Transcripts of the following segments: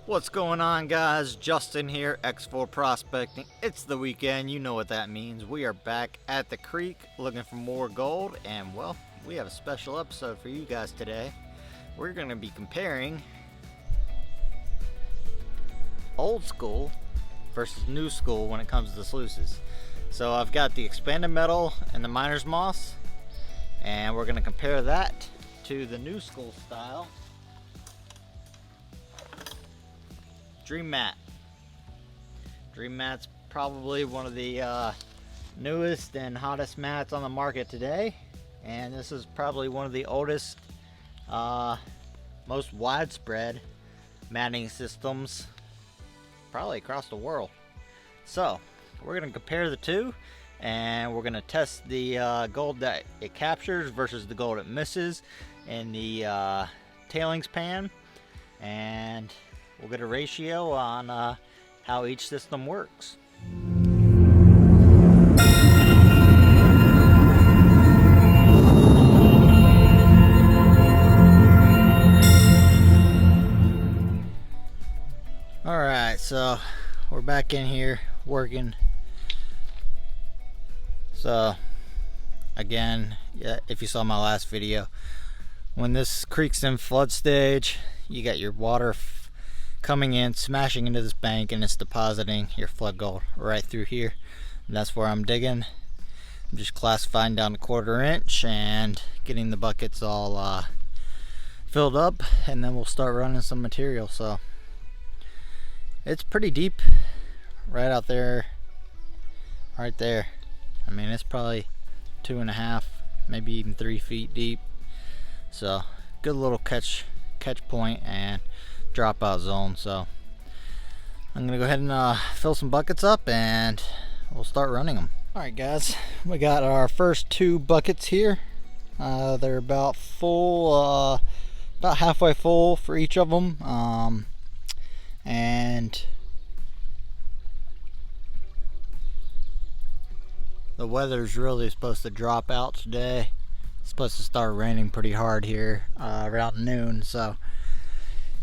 What's going on, guys? Justin here, X4 Prospecting. It's the weekend, you know what that means. We are back at the creek looking for more gold, and well, we have a special episode for you guys today. We're going to be comparing old school versus new school when it comes to the sluices. So I've got the expanded metal and the miner's moss, and we're going to compare that to the new school style Dream Mat. Dream Mat's probably one of the newest and hottest mats on the market today, and this is probably one of the oldest, most widespread matting systems probably across the world. So we're going to compare the two, and we're going to test the gold that it captures versus the gold it misses in the tailings pan, and we'll get a ratio on how each system works. Alright, so we're back in here working. So again, if you saw my last video, when this creek's in flood stage, you got your water coming in, smashing into this bank, and it's depositing your flood gold right through here. And that's where I'm digging. I'm just classifying down to 1/4 inch and getting the buckets all filled up, and then we'll start running some material. So it's pretty deep right out there, right there. I mean, it's probably 2.5, maybe even 3 feet deep. So good little catch point and dropout zone. So I'm gonna go ahead and fill some buckets up, and we'll start running them. All right, guys, we got our first 2 buckets here. They're about full, about halfway full for each of them, and the weather's really supposed to drop out today. It's supposed to start raining pretty hard here around noon. So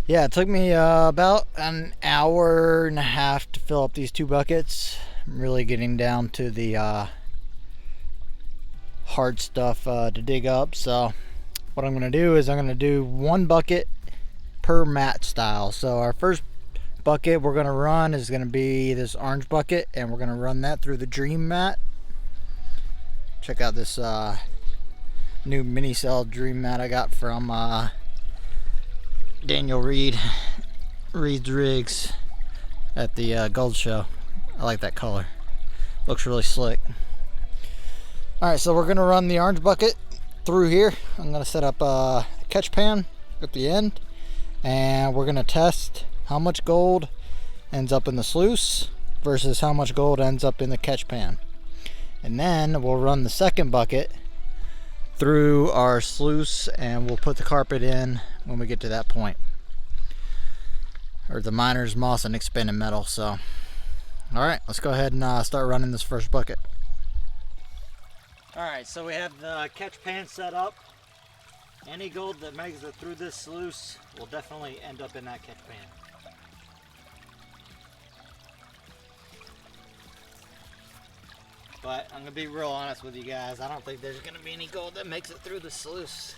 yeah, it took me about an hour and a half to fill up these 2 buckets. I'm really getting down to the hard stuff to dig up. So what I'm going to do is I'm going to do 1 bucket per mat style. So our first bucket we're going to run is going to be this orange bucket, and we're going to run that through the Dream Mat. Check out this new mini cell Dream Mat I got from Daniel Reed's Rigs at the gold show. I like that color, looks really slick. Alright, so we're gonna run the orange bucket through here. I'm gonna set up a catch pan at the end, and we're gonna test how much gold ends up in the sluice versus how much gold ends up in the catch pan. And then we'll run the second bucket through our sluice, and we'll put the carpet in when we get to that point, or the miner's moss and expanded metal. So all right, let's go ahead and start running this first bucket. All right, so we have the catch pan set up. Any gold that makes it through this sluice will definitely end up in that catch pan. But I'm gonna be real honest with you guys, I don't think there's gonna be any gold that makes it through the sluice.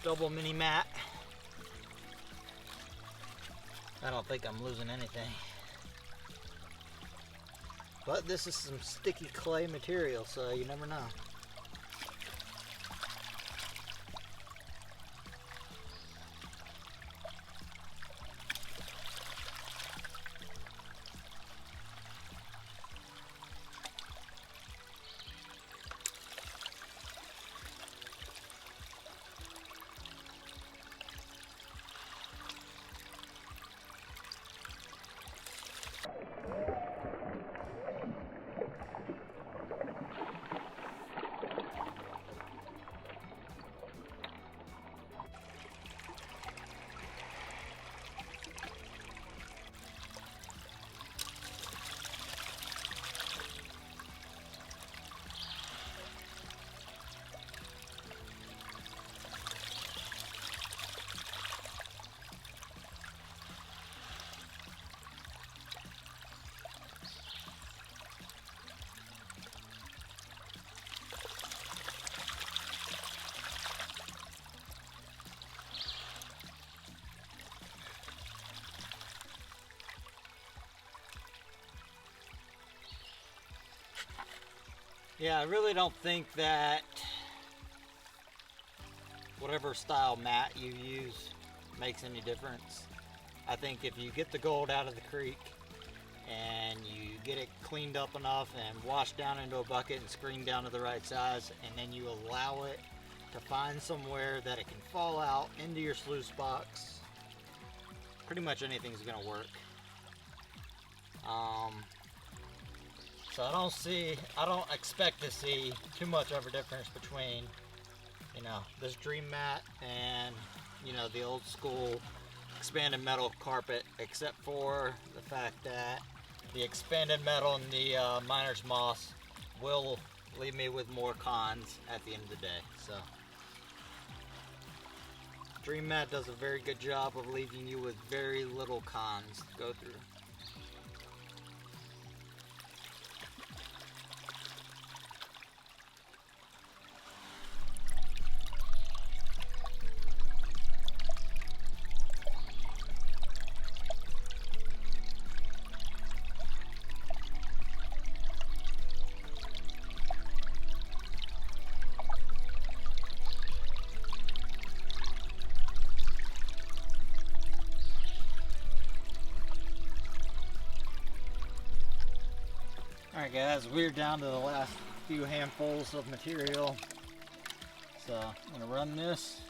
Double mini mat. I don't think I'm losing anything. But this is some sticky clay material, so you never know. Yeah, I really don't think that whatever style mat you use makes any difference. I think if you get the gold out of the creek and you get it cleaned up enough and washed down into a bucket and screened down to the right size, and then you allow it to find somewhere that it can fall out into your sluice box, pretty much anything's gonna work. So I don't expect to see too much of a difference between, you know, this Dream mat and, you know, the old school expanded metal carpet, except for the fact that the expanded metal and the miner's moss will leave me with more cons at the end of the day. So Dream mat does a very good job of leaving you with very little cons to go through. Alright guys, we're down to the last few handfuls of material. So I'm going to run this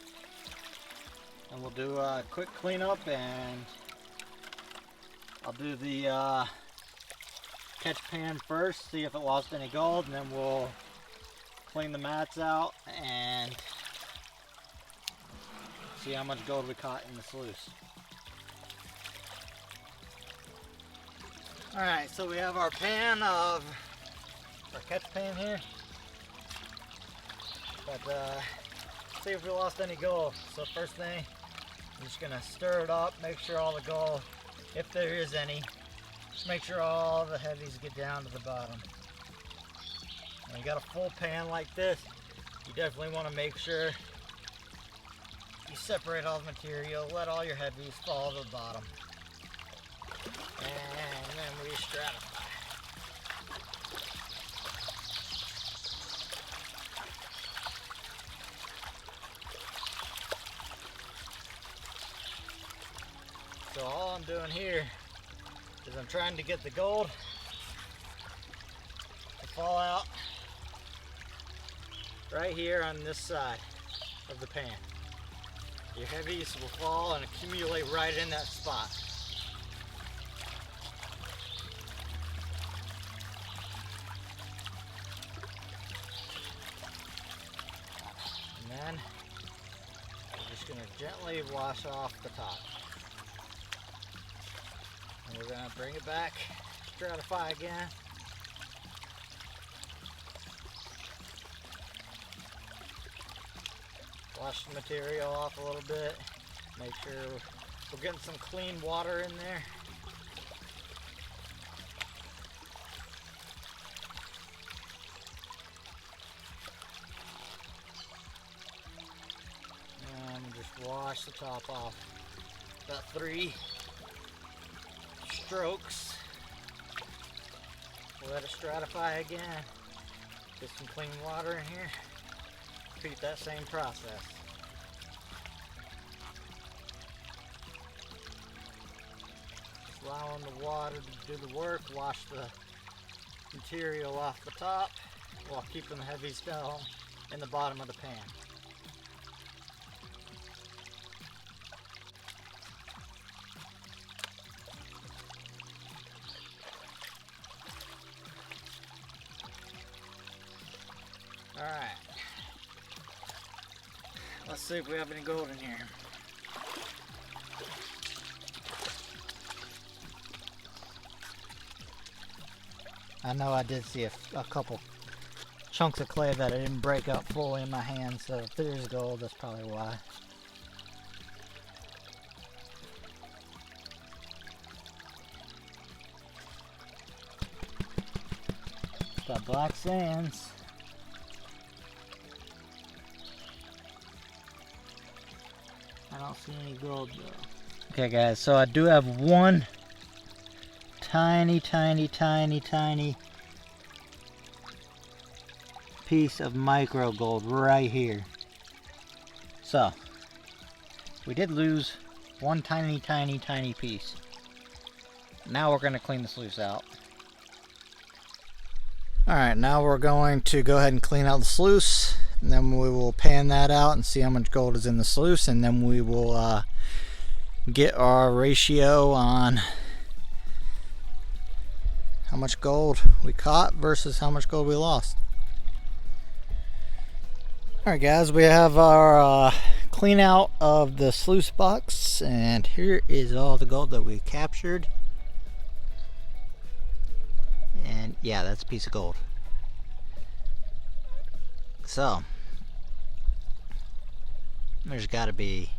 and we'll do a quick cleanup, and I'll do the catch pan first, see if it lost any gold, and then we'll clean the mats out and see how much gold we caught in the sluice. Alright, so we have our pan of our catch pan here. But see if we lost any gold. So first thing, I'm just gonna stir it up, make sure all the gold, if there is any, just make sure all the heavies get down to the bottom. When you got a full pan like this, you definitely want to make sure you separate all the material, let all your heavies fall to the bottom. And then we stratify. So all I'm doing here is I'm trying to get the gold to fall out right here on this side of the pan. Your heavies will fall and accumulate right in that spot. And then we're just going to gently wash off the top. And we're going to bring it back, stratify again. Wash the material off a little bit. Make sure we're getting some clean water in there. And just wash the top off. About 3 strokes. Let it stratify again. Get some clean water in here. Repeat that same process. Just allowing the water to do the work, wash the material off the top while keeping the heavies down in the bottom of the pan. Alright. Let's see if we have any gold in here. I know I did see a couple chunks of clay that I didn't break up fully in my hand, so if there's gold, that's probably why. Got black sands. I don't see any gold though. Okay guys, so I do have one tiny piece of micro gold right here. So we did lose one tiny piece. Now we're going to clean the sluice out. Alright, now we're going to go ahead and clean out the sluice, and then we will pan that out and see how much gold is in the sluice, and then we will get our ratio on how much gold we caught versus how much gold we lost. Alright guys, we have our clean out of the sluice box, and here is all the gold that we captured. And yeah, that's a piece of gold. So there's got to be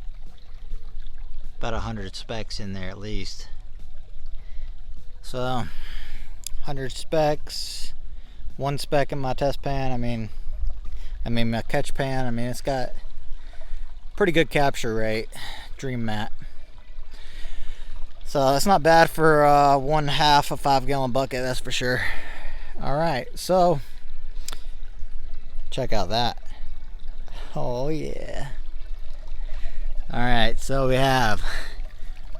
about 100 specks in there at least. So 100 specks, one speck in my test pan. I mean my catch pan. I mean, it's got pretty good capture rate, Dream Mat. So that's not bad for 1/2 a 5-gallon bucket, that's for sure. Alright, so check out that. Oh yeah. Alright, so we have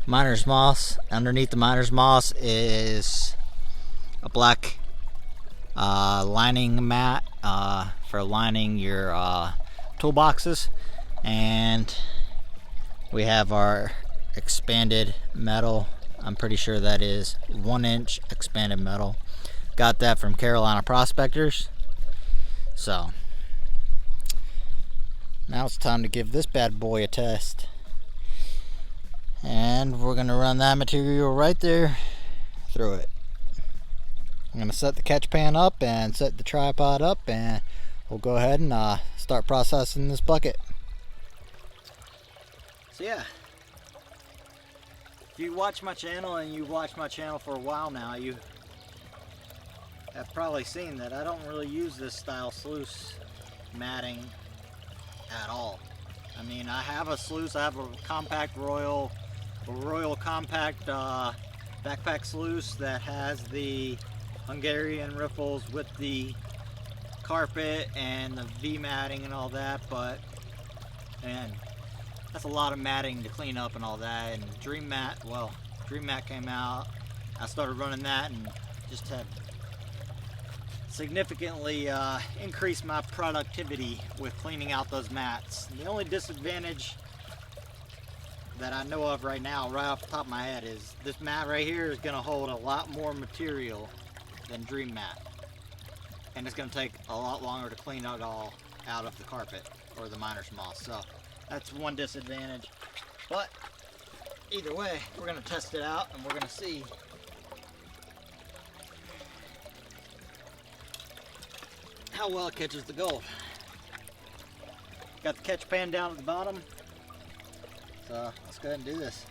miner's moss. Underneath the miner's moss is a black lining mat for lining your toolboxes. And we have our expanded metal. I'm pretty sure that is 1-inch expanded metal. Got that from Carolina Prospectors. So now it's time to give this bad boy a test, and we're gonna run that material right there through it. I'm gonna set the catch pan up and set the tripod up, and we'll go ahead and start processing this bucket. So yeah, if you watch my channel, and you've watched my channel for a while now, you have probably seen that I don't really use this style sluice matting at all. I mean, I have a sluice. I have a compact Royal compact backpack sluice that has the Hungarian riffles with the carpet and the V matting and all that, but man, that's a lot of matting to clean up and all that. And Dream Mat, well, Dream Mat came out, I started running that and just had significantly increased my productivity with cleaning out those mats. And the only disadvantage that I know of right now, right off the top of my head, is this mat right here is going to hold a lot more material than Dream Mat, and it's going to take a lot longer to clean it all out of the carpet or the miner's moss. So that's one disadvantage, but either way, we're going to test it out and we're going to see how well it catches the gold. Got the catch pan down at the bottom, so let's go ahead and do this.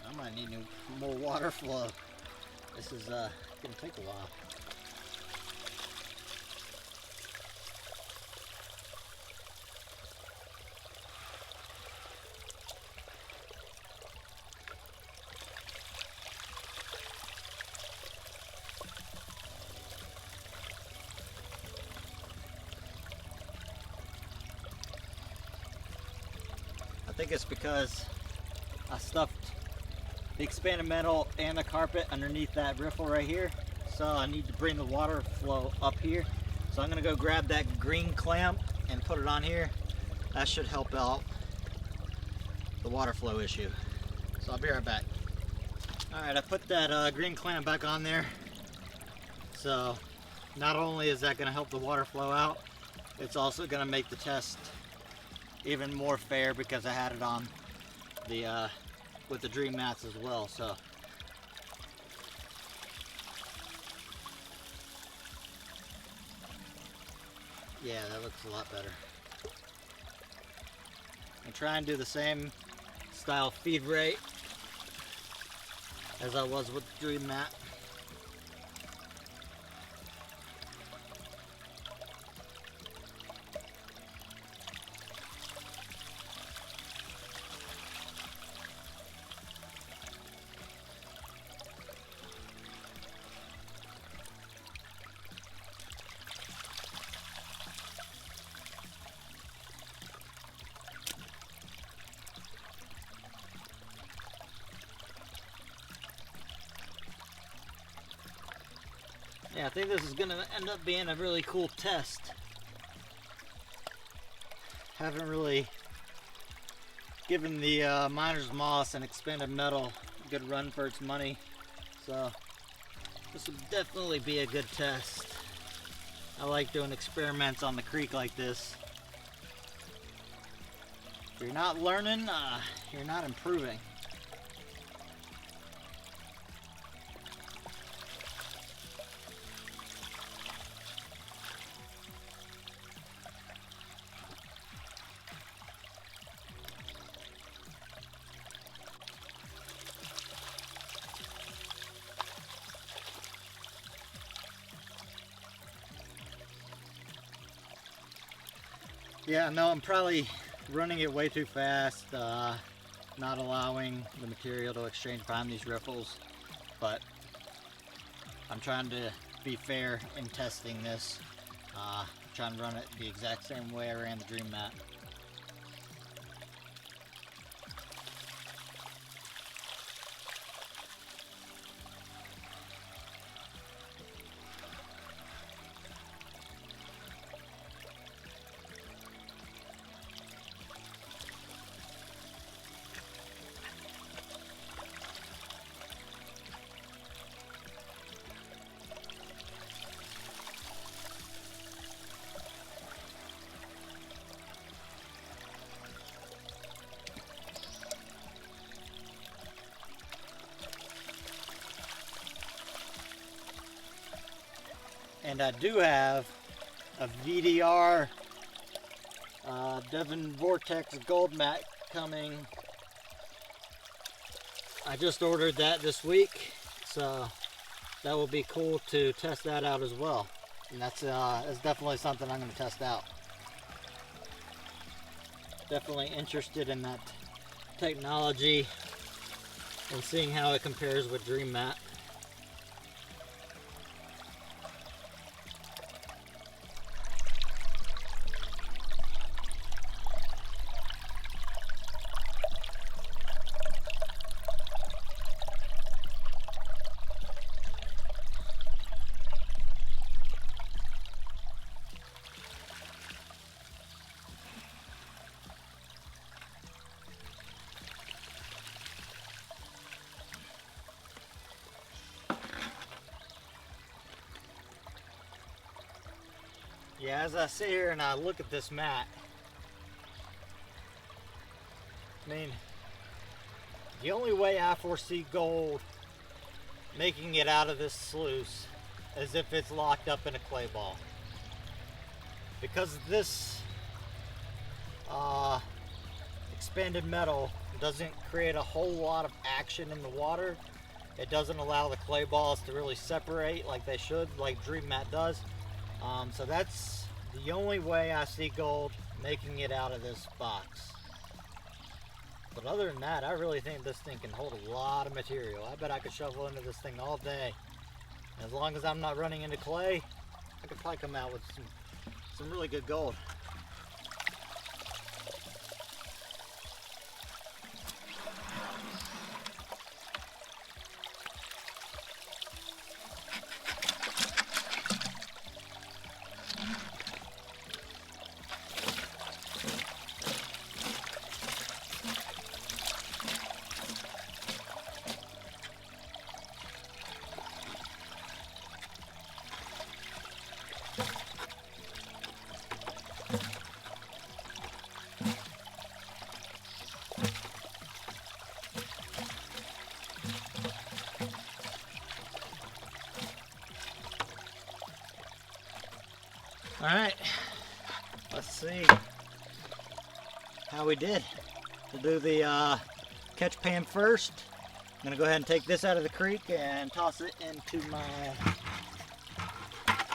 I might need more water flow. This is gonna take a while. I think it's because I stuffed the expanded metal and the carpet underneath that riffle right here, so I need to bring the water flow up here. So I'm gonna go grab that green clamp and put it on here. That should help out the water flow issue. So I'll be right back. Alright, I put that green clamp back on there. So not only is that gonna help the water flow out, it's also gonna make the test even more fair because I had it on the with the Dream Mats as well. So yeah, that looks a lot better. And try and do the same style feed rate as I was with the Dream Mat. Yeah, I think this is gonna end up being a really cool test. Haven't really given the miner's moss and expanded metal a good run for its money, so this would definitely be a good test. I like doing experiments on the creek like this. If you're not learning, you're not improving. Yeah, no, I'm probably running it way too fast, not allowing the material to exchange behind these riffles, but I'm trying to be fair in testing this. Trying to run it the exact same way I ran the Dream Mat. And I do have a VDR Devon Vortex Gold Mat coming. I just ordered that this week, so that will be cool to test that out as well. And that's definitely something I'm going to test out. Definitely interested in that technology and seeing how it compares with Dream Mat. Yeah, as I sit here and I look at this mat, I mean, the only way I foresee gold making it out of this sluice is if it's locked up in a clay ball. Because this expanded metal doesn't create a whole lot of action in the water. It doesn't allow the clay balls to really separate like they should, like Dream Mat does. So that's the only way I see gold making it out of this box. But other than that, I really think this thing can hold a lot of material. I bet I could shovel into this thing all day. As long as I'm not running into clay, I could probably come out with some really good gold. All right, let's see how we did. We'll do the catch pan first. I'm gonna go ahead and take this out of the creek and toss it into my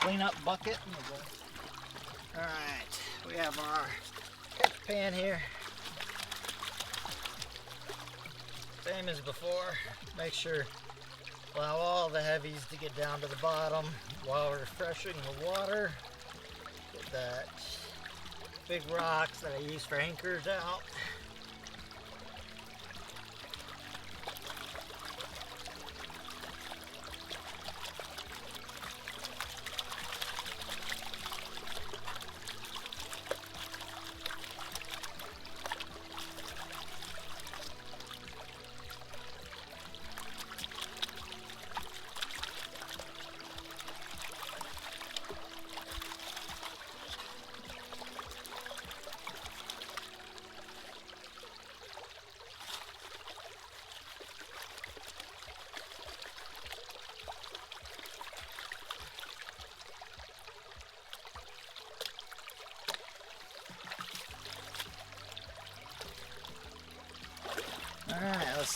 cleanup bucket. All right, we have our catch pan here. Same as before, make sure allow all the heavies to get down to the bottom while refreshing the water. Get that big rocks that I use for anchors out.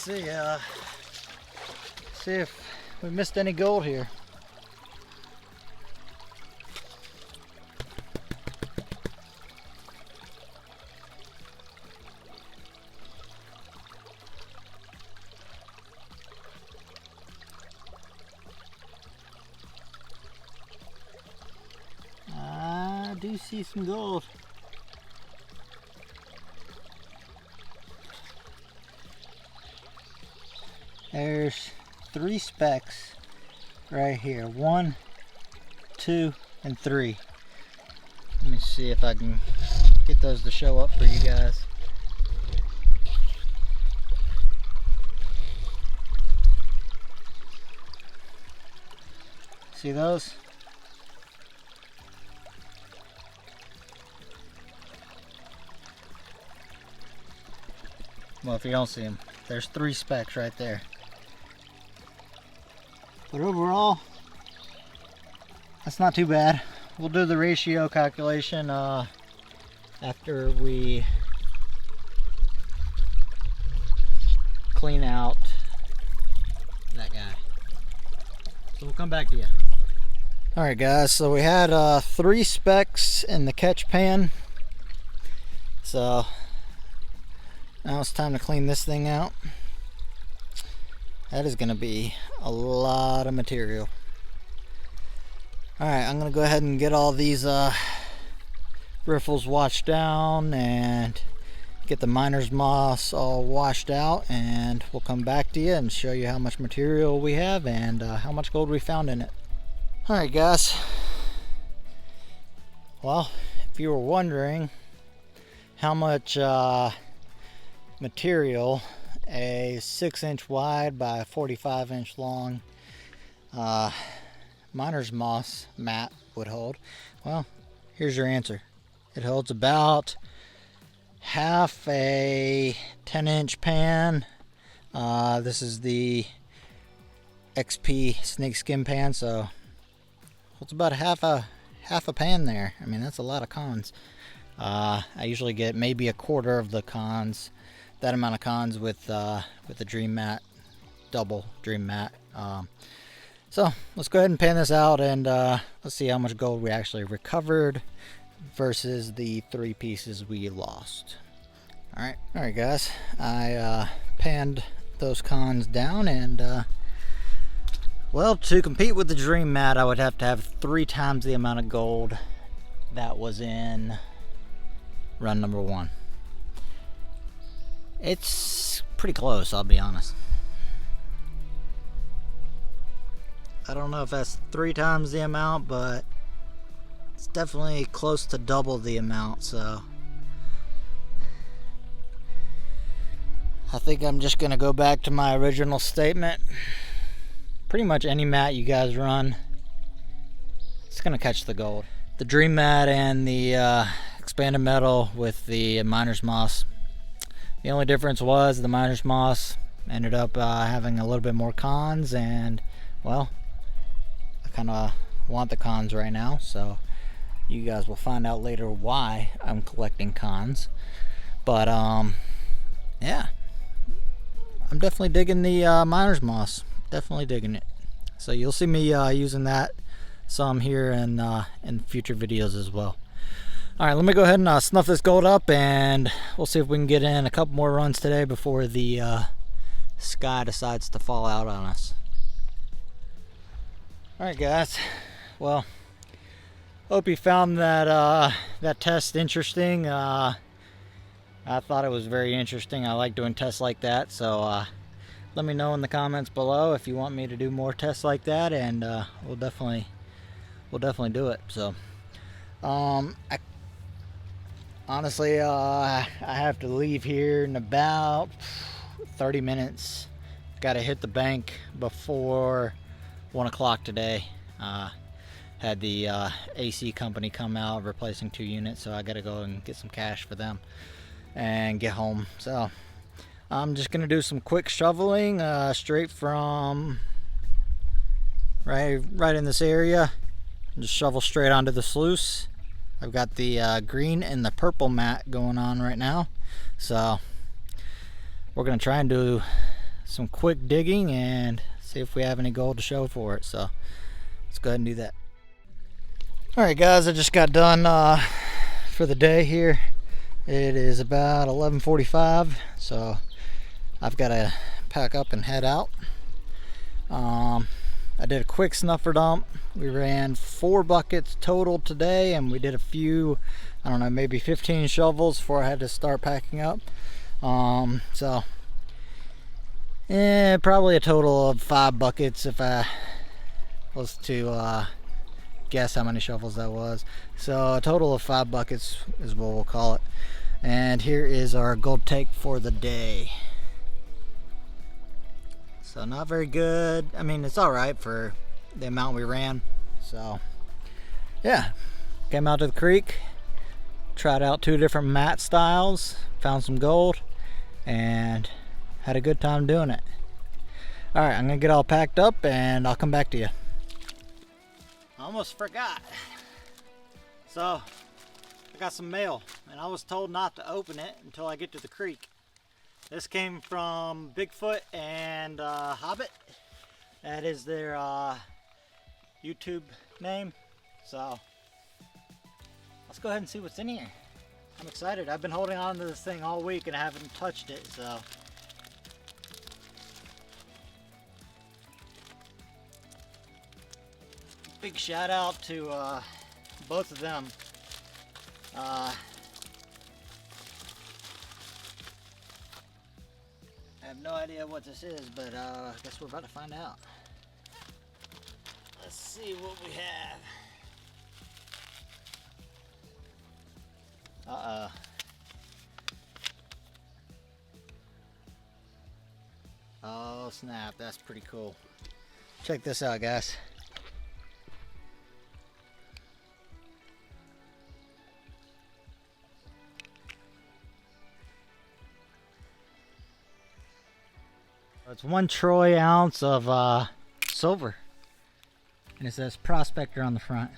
see if we missed any gold here. I do see some gold. There's 3 specks right here. 1, 2, and 3. Let me see if I can get those to show up for you guys. See those? Well, if you don't see them, there's 3 specks right there. But overall, that's not too bad. We'll do the ratio calculation after we clean out that guy. So we'll come back to you. Alright guys, so we had 3 specks in the catch pan. So now it's time to clean this thing out. That is going to be a lot of material. Alright, I'm going to go ahead and get all these riffles washed down and get the miner's moss all washed out, and we'll come back to you and show you how much material we have and how much gold we found in it. Alright guys, well, if you were wondering how much material a 6-inch wide by 45-inch long miner's moss mat would hold, well, here's your answer. It holds about half a 10-inch pan. This is the XP snakeskin pan, so it's about half a pan there. I mean, that's a lot of cons. I usually get maybe a quarter of the cons, that amount of cons with the dream mat, double dream mat. So let's go ahead and pan this out, and let's see how much gold we actually recovered versus the 3 pieces we lost. All right guys, I panned those cons down, and well, to compete with the dream mat, I would have to have 3 times the amount of gold that was in run number 1. It's pretty close, I'll be honest. I don't know if that's 3 times the amount, but it's definitely close to double the amount, so I think I'm just gonna go back to my original statement. Pretty much any mat you guys run, it's gonna catch the gold. The dream mat and the expanded metal with the miner's moss, the only difference was the miner's moss ended up having a little bit more cons, and well, I kind of want the cons right now, so you guys will find out later why I'm collecting cons. But yeah, I'm definitely digging the miner's moss, definitely digging it. So you'll see me using that some here in future videos as well. Alright, let me go ahead and snuff this gold up, and we'll see if we can get in a couple more runs today before the sky decides to fall out on us. Alright guys, well, hope you found that that test interesting. I thought it was very interesting. I like doing tests like that, so let me know in the comments below if you want me to do more tests like that, and we'll definitely do it. So honestly, I have to leave here in about 30 minutes. Got to hit the bank before 1 o'clock today. Had the AC company come out replacing 2 units, so I got to go and get some cash for them and get home. So I'm just gonna do some quick shoveling straight from right in this area. Just shovel straight onto the sluice. I've got the green and the purple mat going on right now, so we're gonna try and do some quick digging and see if we have any gold to show for it. So let's go ahead and do that. All right, guys, I just got done for the day here. It is about 11:45, so I've got to pack up and head out. I did a quick snuffer dump. We ran 4 buckets total today, and we did a few, I don't know, maybe 15 shovels before I had to start packing up. So probably a total of 5 buckets if I was to guess how many shovels that was. So a total of 5 buckets is what we'll call it. And here is our gold take for the day. So not very good. I mean, it's all right for the amount we ran. So yeah, came out to the creek, tried out 2 different mat styles, found some gold, and had a good time doing it. All right, I'm gonna get all packed up and I'll come back to you. I almost forgot. So I got some mail, and I was told not to open it until I get to the creek. This came from Bigfoot and Hobbit. That is their YouTube name. So let's go ahead and see what's in here. I'm excited. I've been holding on to this thing all week and I haven't touched it. So big shout out to both of them. I have no idea what this is, but I guess we're about to find out. Let's see what we have. Oh snap, that's pretty cool. Check this out, guys. It's 1 troy ounce of silver, and it says Prospector on the front.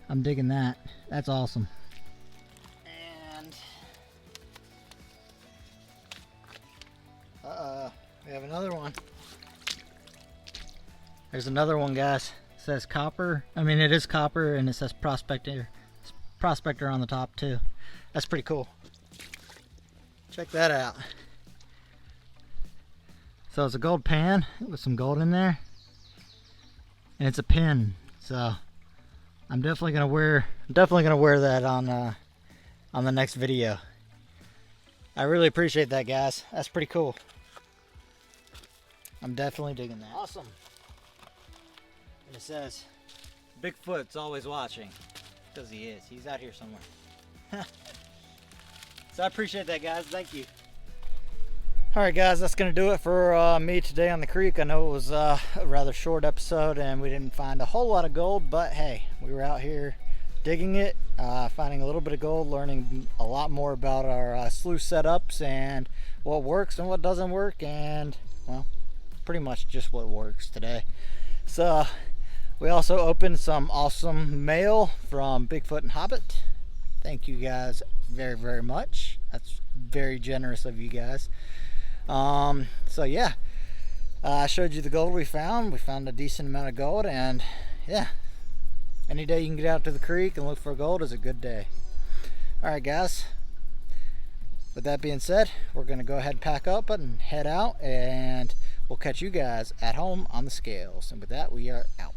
I'm digging that. That's awesome. And we have another one. There's another one, guys. It says copper. I mean, it is copper, and it says Prospector on the top too. That's pretty cool. Check that out. So it's a gold pan with some gold in there, and it's a pin. So I'm definitely gonna wear that on the next video. I really appreciate that, guys. That's pretty cool. I'm definitely digging that. Awesome. And it says, Bigfoot's always watching, because he is. He's out here somewhere. So I appreciate that, guys. Thank you. Alright, guys, that's going to do it for me today on the creek. I know it was a rather short episode and we didn't find a whole lot of gold, but hey, we were out here digging it, finding a little bit of gold, learning a lot more about our sluice setups and what works and what doesn't work, and well, pretty much just what works today. So we also opened some awesome mail from Bigfoot and Hobbit. Thank you guys very, very much. That's very generous of you guys. So yeah, I showed you the gold we found. We found a decent amount of gold, and yeah, any day you can get out to the creek and look for gold is a good day. Alright, guys, with that being said, we're going to go ahead and pack up and head out, and we'll catch you guys at home on the scales. And with that, we are out.